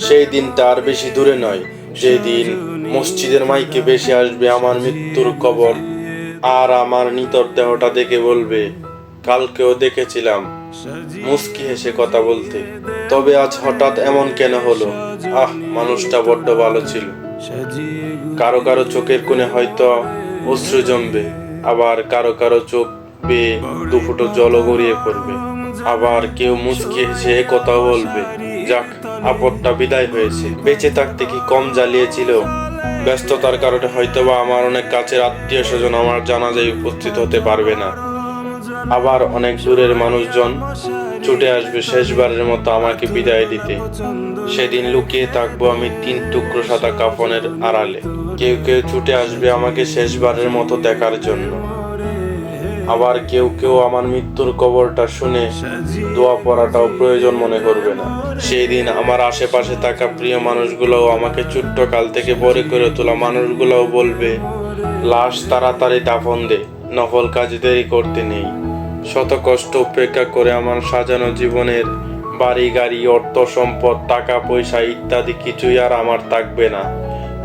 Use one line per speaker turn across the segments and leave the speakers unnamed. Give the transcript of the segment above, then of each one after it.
সেই দিনটা আর বেশি দূরে নয়, যেদিন মসজিদের মাইকে ভেসে আসবে আমার মৃত্যুর খবর, আর আমার নিথর দেহটা দেখে বলবে, কালকেও দেখেছিলাম মুস্কি হেসে কথা বলতে, তবে আজ হঠাৎ এমন কেন হলো? মানুষটা বড্ড ভালো ছিল। কারো কারো চোখের কোণে হয়তো অশ্রু জমবে, আবার কারো কারো চোখ বেয়ে দুফুটো জলও গড়িয়ে পড়বে, আবার কেউ মুচকি হেসে কথাও বলবে, যাক, আপদটা বিদায় হয়েছে। বেঁচে থাকতে কি কম জ্বালিয়েছিল? ব্যস্ততার কারণে হয়তোবা আমার অনেক কাছের আত্মীয় স্বজন আমার জানাজায় উপস্থিত হতে পারবে না, আবার অনেক দূরের মানুষজন ছুটে আসবে শেষবারের মতো আমাকে বিদায় দিতে। সেদিন লুকিয়ে থাকবো আমি 3 টুকরো সাদা কাফনের আড়ালে। কেউ কেউ ছুটে আসবে আমাকে শেষবারের মতো দেখার জন্য, আবার কেউ কেউ আমার মৃত্যুর খবরটা শুনে দোয়া পড়াটাও প্রয়োজন মনে করবে না। সেই দিন আমার আশেপাশে থাকা প্রিয় মানুষগুলোও, আমাকে ছোট্ট কাল থেকে বড় করে তোলা মানুষগুলোও বলবে, লাশ তাড়াতাড়ি দাফন দে, নকল কাজ দেরি করতে নেই। শত কষ্ট উপেক্ষা করে আমার সাজানো জীবনের বাড়ি গাড়ি, অর্থ সম্পদ, টাকা পয়সা ইত্যাদি কিছুই আর আমার থাকবে না।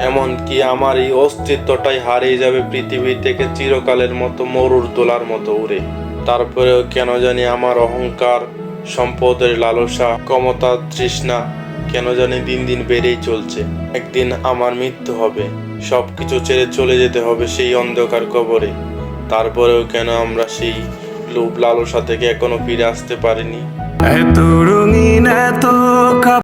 এমনকি আমার এই অস্তিত্বটাই হারিয়ে যাবে পৃথিবী থেকে চিরকালের মতো মরুর দোলার মতো উড়ে। তারপরেও কেন জানি আমার অহংকার, সম্পদের লালসা, ক্ষমতার তৃষ্ণা কেন জানি দিন দিন বেড়েই চলছে। একদিন আমার মৃত্যু হবে, সবকিছু ছেড়ে চলে যেতে হবে সেই অন্ধকার কবরে। তারপরেও কেন আমরা সেই লোভ লালসা থেকে এখনো ফিরে আসতে পারিনি? এত রঙিন, এত